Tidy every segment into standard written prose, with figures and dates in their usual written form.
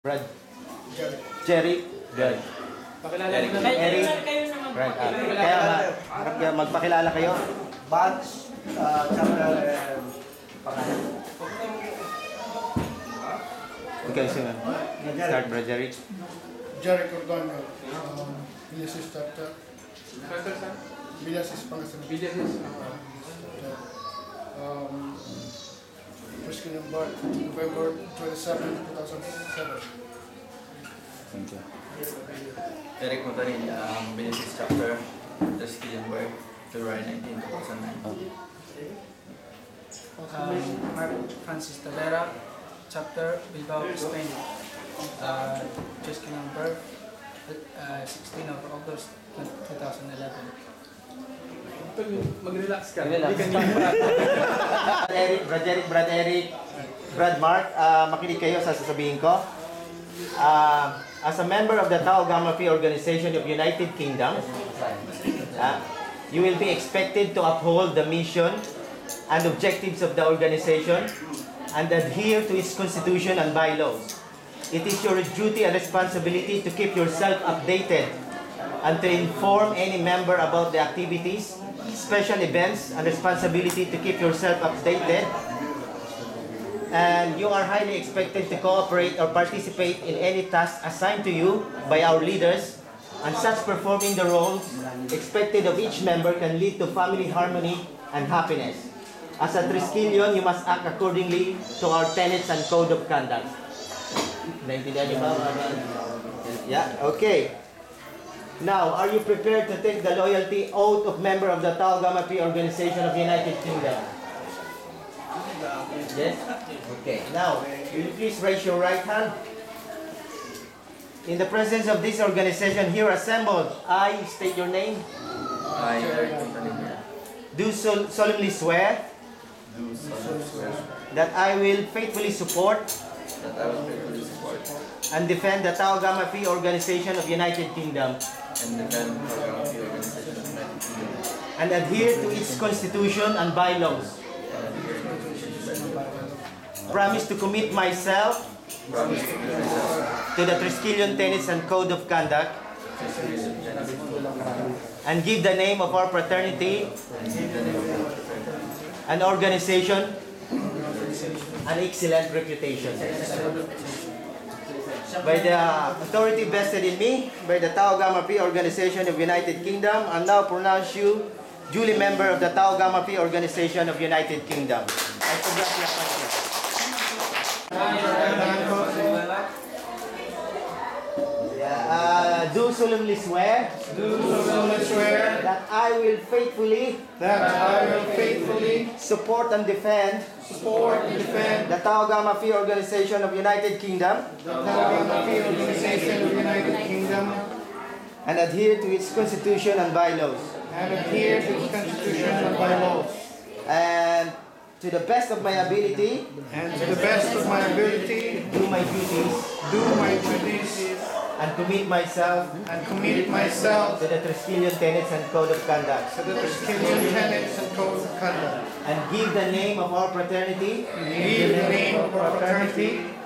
Brad. Jerry. Brad. Pakilala Eric. naman. Eric. Kayo naman. Brad. Kaya magpakilala kayo. Batch, chapter, pangalan. Okay, so start, Brad Jerry. Jerry Cordano, Bilisis chapter, Bilisis Pangasinan. Bilisis. First number, November 27, 2007. Thank you. Eric Motarin, Bilisis chapter, Skillenburg, February 19, 2009. Mark Francis Tavera, chapter Bilbao, Spain. Just number 16 of August 2011. Mag-relax ka. Relax. Hindi ka niya. Brad Eric, Brad Mark, makinig kayo sa sasabihin ko. As a member of the Tau Gamma Phi Organization of United Kingdom, you will be expected to uphold the mission and objectives of the organization and adhere to its constitution and bylaws. It is your duty and responsibility to keep yourself updated and to inform any member about the activities, special events, and responsibility to keep yourself updated. And you are highly expected to cooperate or participate in any task assigned to you by our leaders, and such performing the roles expected of each member can lead to family harmony and happiness. As a Triskelion, you must act accordingly to our tenets and code of conduct. Naintindihan niyo ba? Yeah, okay. Now, are you prepared to take the loyalty oath of member of the Tau Gamma Phi Organization of the United Kingdom? Yes? Okay. Now, will you please raise your right hand? In the presence of this organization here assembled, I state your name. I, Eric Motarin, Do solemnly swear do solemnly swear that I will faithfully support that I will faithfully support and defend the Tau Gamma Phi Organization of the United Kingdom and defend the program of the Organization of the United Kingdom and adhere to its constitution and bylaws. and adhere to the Constitution and bylaws. Promise to commit myself Promise to commit myself to the Triskelion tenets and code of conduct to serious objectives and give the name of our fraternity and give the name of our fraternity and organization an excellent reputation. By the authority vested in me, by the Tau Gamma Phi Organization of United Kingdom, I now pronounce you duly member of the Tau Gamma Phi Organization of United Kingdom. I congratulate you. Do solemnly swear that I will faithfully support and defend the Tau Gamma Phi Organization of United Kingdom and adhere to its constitution and bylaws. And to the best of my ability, do my duties and commit myself to the Triskelion tenets and code of conduct and give the name of our fraternity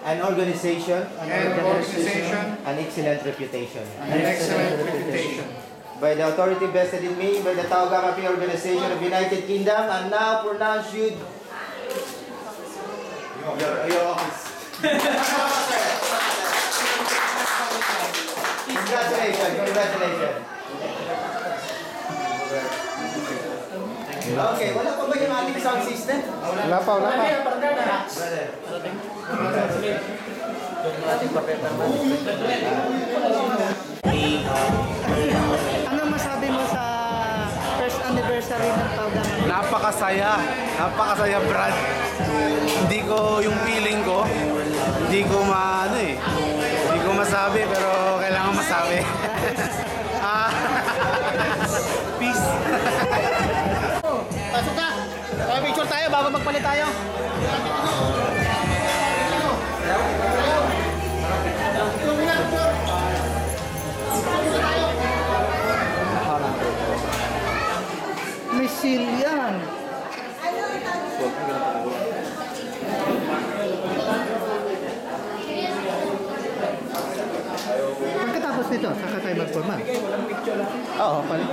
and organization an excellent reputation. By the authority vested in me, by the Tau Gamma Phi Organization of United Kingdom, and now pronounce you your office. Congratulations. Okay, wala pa ba yung ating sound system? Wala pa. Ano masabi mo sa first anniversary ng Tau Gamma Phi? Napakasaya, Brad. Hindi ko yung feeling ko, hindi ko masabi, pero kailangan masabi. Peace. Pasok ka! Picture tayo bago magpalit tayo. May seal yan. nito, saka tayo magporma. Oo, pala.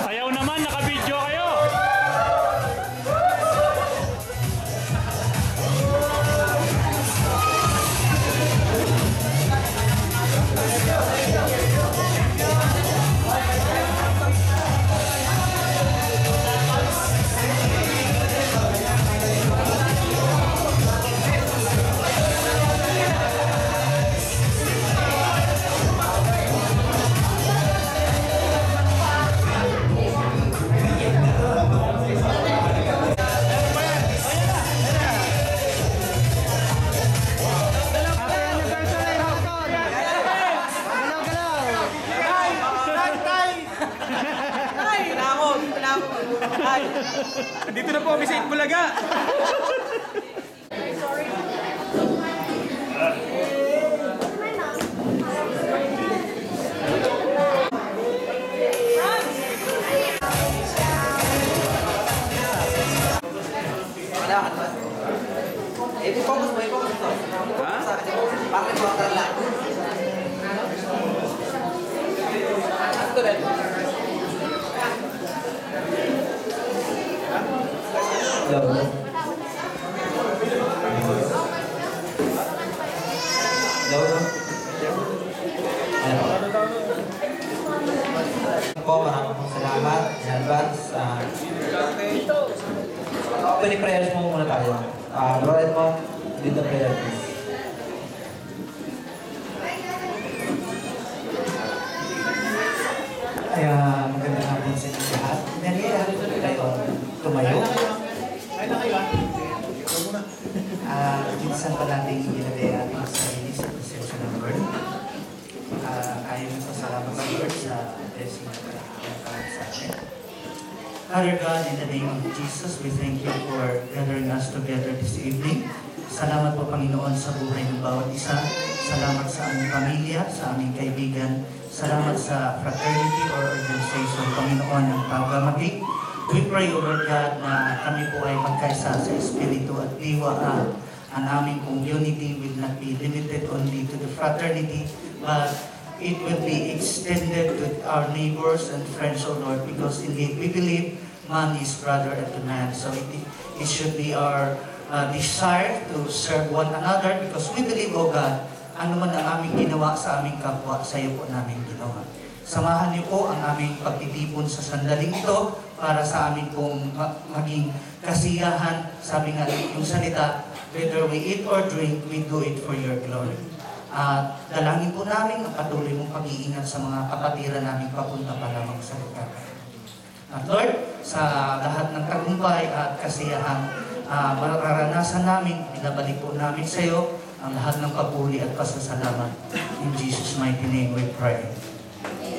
Ayaw naman, naka-video kayo. Dito na po kami sa Itbulaga. I-focus mo ito. Bakit mo ang lang? Ito rin. Maraming salamat in advance. Opening prayers mo muna tayo. Lord Edmond, lead the prayer please. Kaya magandang hapon sa inyo lahat. Nangyayari kayo tumayo. Minsan pa natin ginagay ating sarili sa proseso ng Lord. Ayaw mo pasalamat sa Lord sa blessing na pinagkakaroon sa atin. Father God, in the name of Jesus, we thank you for gathering us together this evening. Salamat po, Panginoon, sa buhay ng bawat isa. Salamat sa aming pamilya, sa aming kaibigan, Salamat sa fraternity or organization, Panginoon ng Taugamapi. We pray, O Lord God, na kami po ay magkaisa sa Espiritu at diwa ang aming community will not be limited only to the fraternity, but it will be extended to our neighbors and friends, O Lord, because indeed we believe man is brother unto man. So it should be our desire to serve one another because we believe, O God, ano man ang aming ginawa sa aming kapwa, sa iyo po namin ginawa. Samahan niyo po ang aming pagtitipon sa sandaling ito para sa amin pong maging kasiyahan. Sabi nga yung salita, whether we eat or drink, we do it for your glory. Dalangin po namin ang patuloy mong pag-iingat sa mga kapatiran namin papunta pa lamang sa lugar. At Lord, sa lahat ng tagumpay at kasiyahan mararanasan namin, binabalik po namin sa iyo ang lahat ng papuri at pasasalamat. In Jesus' mighty name we pray.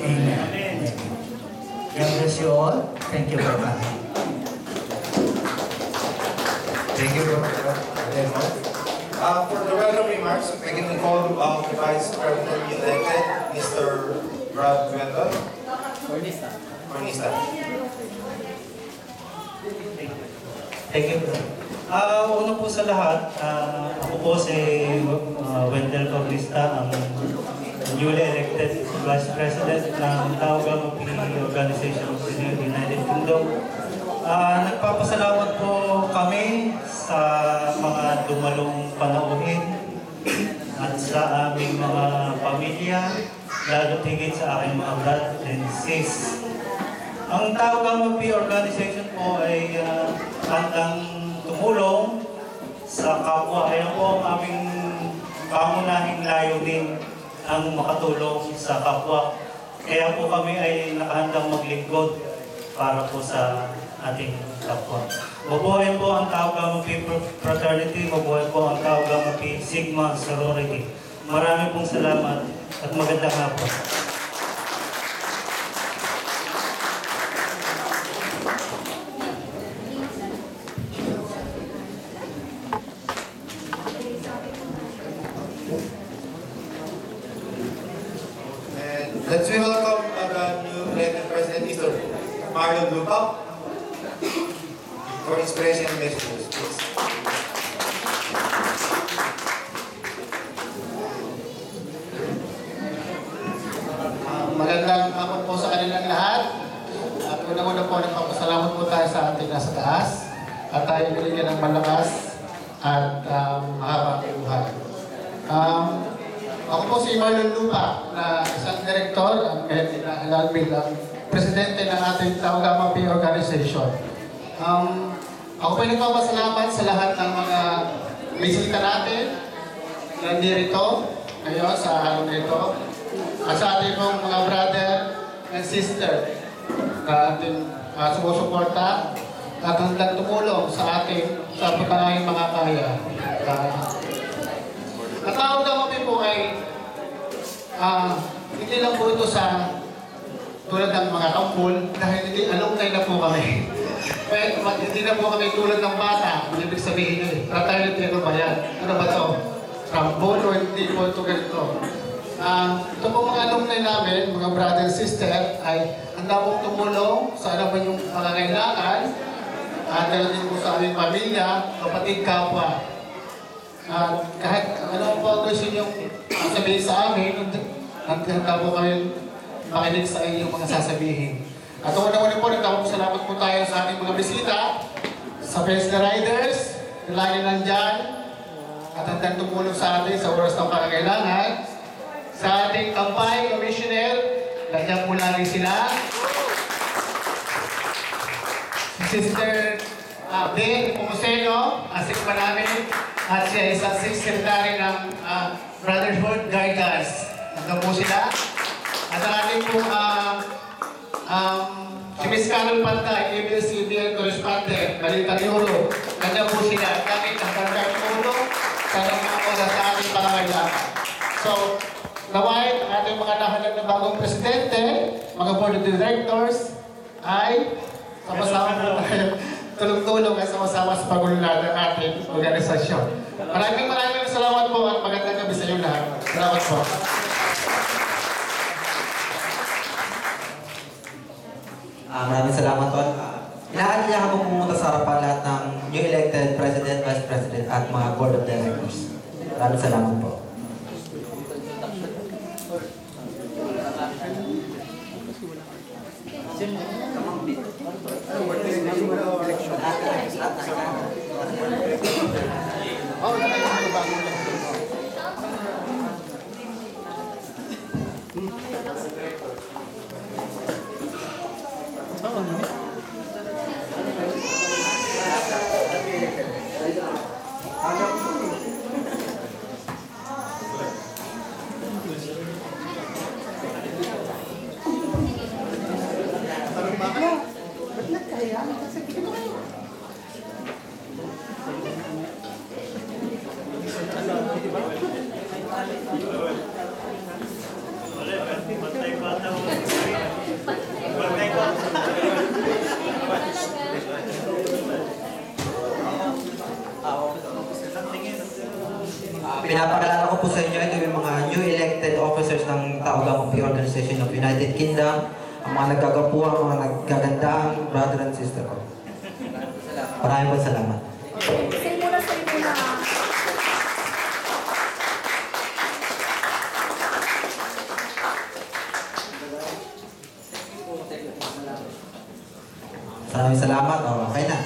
Amen. Amen. God bless you all. Thank you for coming. Thank you very much. For the welcome remarks, I can call the Vice President-elect, Mr. Brad Wendell. Cornista. Thank you. Una po sa lahat, ako po si Wendell Cornista, ang newly elected Vice President ng Taugamapi Organization of the United Kingdom. Nagpapasalamat po kami sa mga dumalong panauhin at sa aming mga pamilya, lalo higit sa aking mga brad and sis. Ang Taugamapi Organization po ay handang tumulong sa kapwa. Ayan po ang aming pangunahing layunin ang makatulong sa kapwa. Kaya po kami ay nakahandang maglingkod para po sa ating kapwa. Mabuhay po ang Taugamapi Fraternity, mabuhay po ang Taugamapi Sigma Sorority. Marami pong salamat at magandang hapon. Let's welcome the new elected President, Mr. Mario Lupa, for inspirational messages, please. Magandang hapon po sa kanilang lahat. At unang-una po, nagpapasalamat po tayo sa ating nasa taas at tayo binigyan ng malakas at mahabang buhay. Ako po si Marlon Lupa, na isang direktor at ngayon inahalal bilang presidente ng ating Taugamapi Organization. Ako po nagpapasalamat sa lahat ng mga bisita natin nandirito ngayon sa araw nito at sa ating mga brother and sister na ating sumusuporta at hanggang tumulong sa ating sa pagkakayang mga kaya. Ang Taugamapi po ay hindi lang po ito sa tulad ng mga kampul dahil hindi alumni na po kami. Pero hindi na po kami tulad ng bata. Ang ibig sabihin nyo, fraternity ano ba yan? Ano ba ito? Rambon o hindi po ito ganito? Ito po mga alumni namin, mga brother and sister, ay handa pong tumulong sa ano ba yung pangangailangan at ganoon din po sa aming pamilya, kapatid, kapwa. Kahit ano po gusto nyo sabihin sa amin, handa po kayo makinig sa inyong mga sasabihin. At una-una po, nagpapasalamat po tayo sa ating mga bisita, sa Pesca Riders, na lagi nandyan, at hanggang tumulong sa atin sa oras ng pangangailangan. Sa ating Kampay Commissioner, nandiyan po lagi sila. Si Sister Ben Pumuseno, asik pa namin, at siya isang secretary ng Brotherhood Guidance. Nandiyan po sila. At ang ating po si Miss Carol Pantay, ABS-CBN Correspondent, Balita Euro. Nandiyan po sila. Kami ang barangay tulong sa mga oras sa ating pangangailangan. So, naway ang ating mga nahanap na bagong presidente, mga board of directors, ay sama-sama po tayo tulong-tulong at sama-sama sa pag-ulunad ng ating organisasyon. Maraming salamat po at magandang gabi sa inyo lahat. Salamat po. Maraming salamat, Tol. Inaanyayahan ko pumunta sa harapan lahat ng new elected President, Vice President at mga Board of Directors. Maraming salamat po. Pinapakilala ko po sa inyo, ito yung mga new elected officers ng Taogang Free Organization of United Kingdom, ang mga nagkagapuhan, ang mga naggagandang brother and sister ko. Maraming po salamat. Say muna. Maraming salamat. Okay na.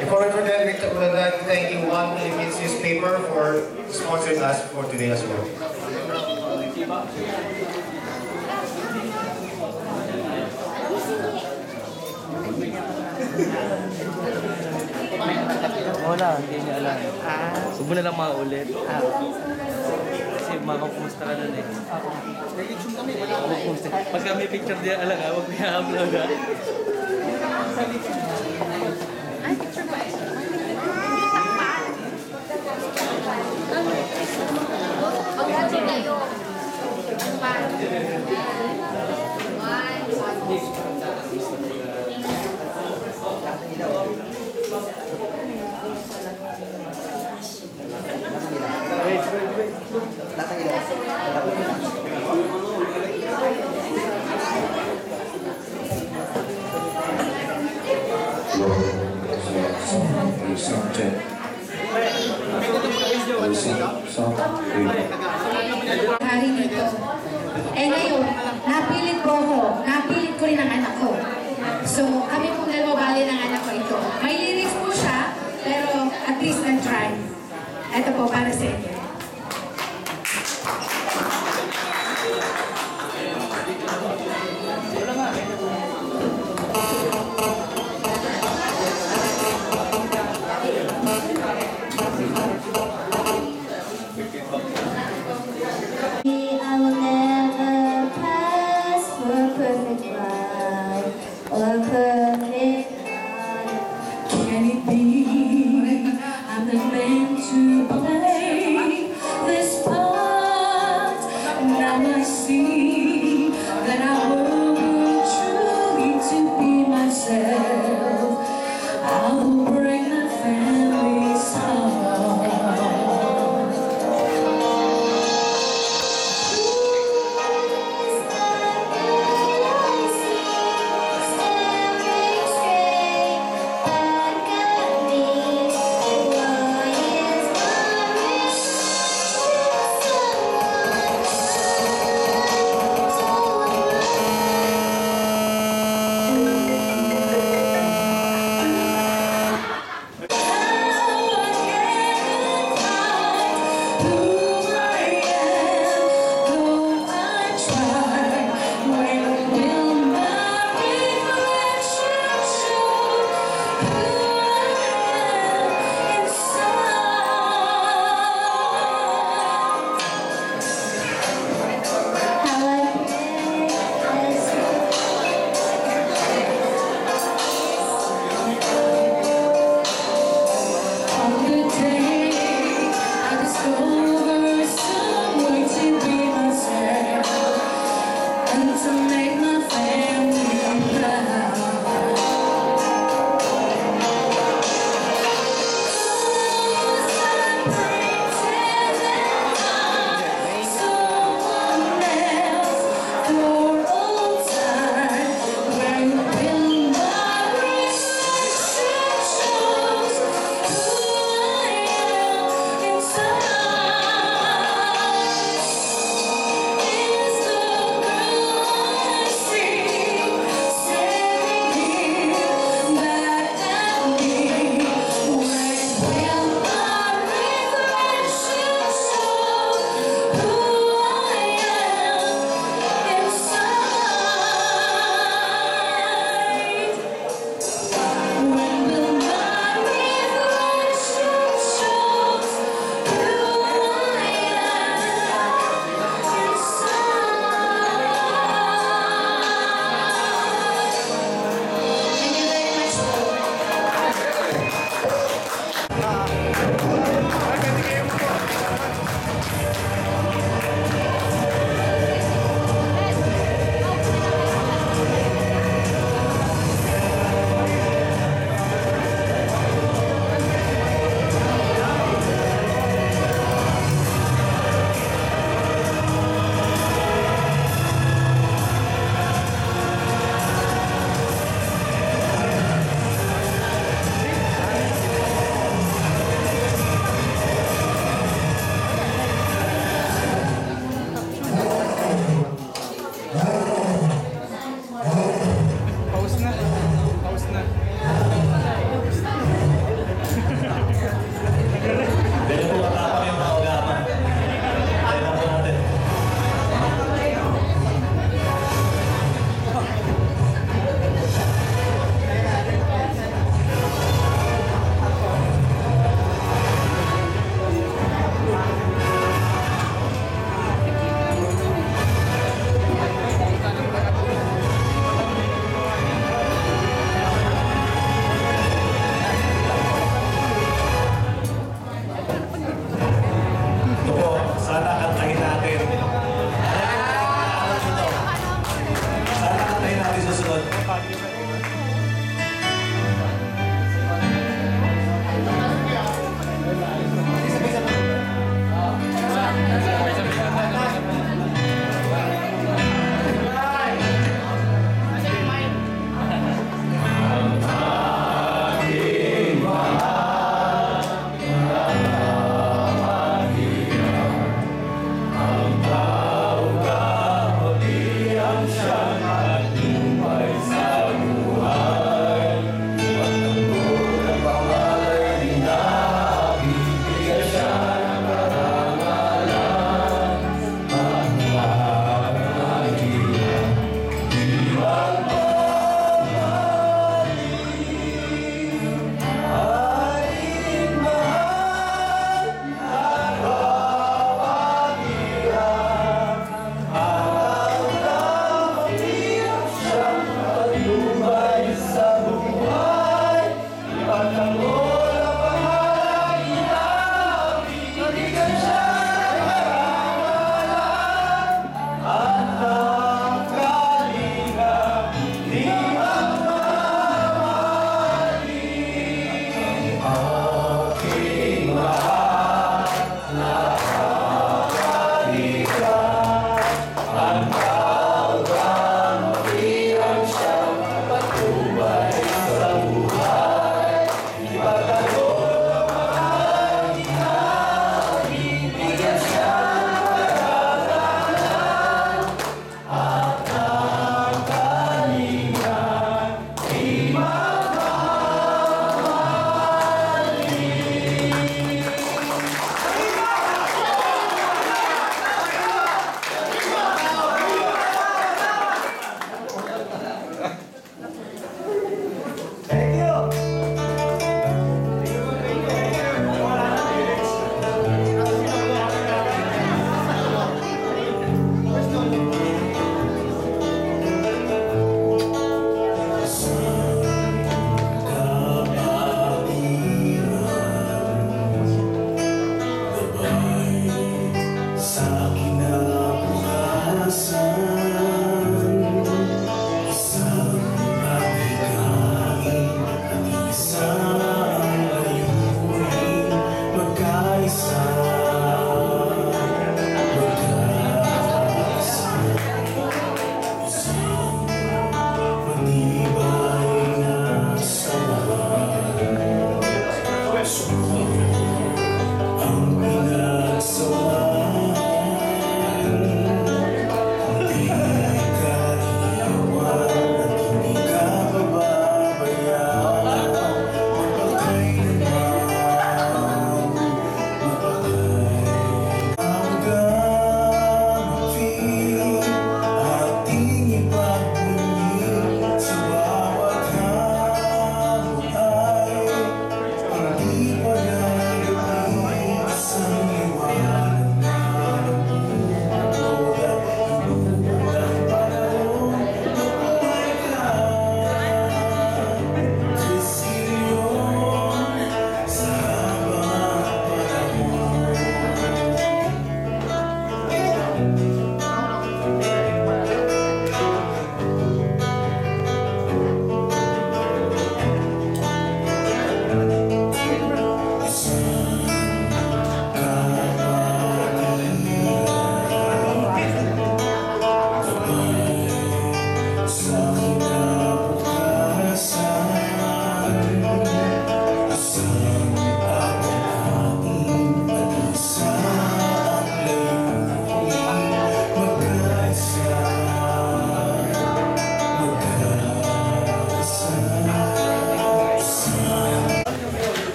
Before we forget, we would like to thank you, One Philippines newspaper, for sponsoring us for today as well. Wala, hindi niya alam. Huwag mo na lang maulit. Kasi makakumusta ka nun eh. Pagka may picture niya, alam nga, huwag niya upload ha. Ay, picture ba? Pag-haji kayo. Ano ba? Hari dito. Eh ngayon, napilit ko ako. Napilit ko rin ang anak ko. So, kami pong dalawa bali ng anak ko ito. May lyrics po siya, pero at least nag-try. Ito po, para sa inyo. I will never pass for a perfect ride or a perfect heart. Can it be I'm not meant to play?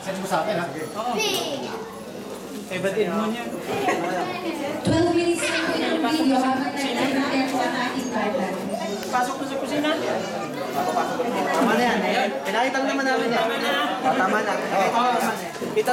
Send mo sa akin, ha? Eh, ba't mo niya? 12 minutes lang po yung video habang nag-prepare po ang ating partner. Pasok ko sa kusina. Tama na yan. Pinakita naman namin yan. Tama na. Kita.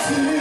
To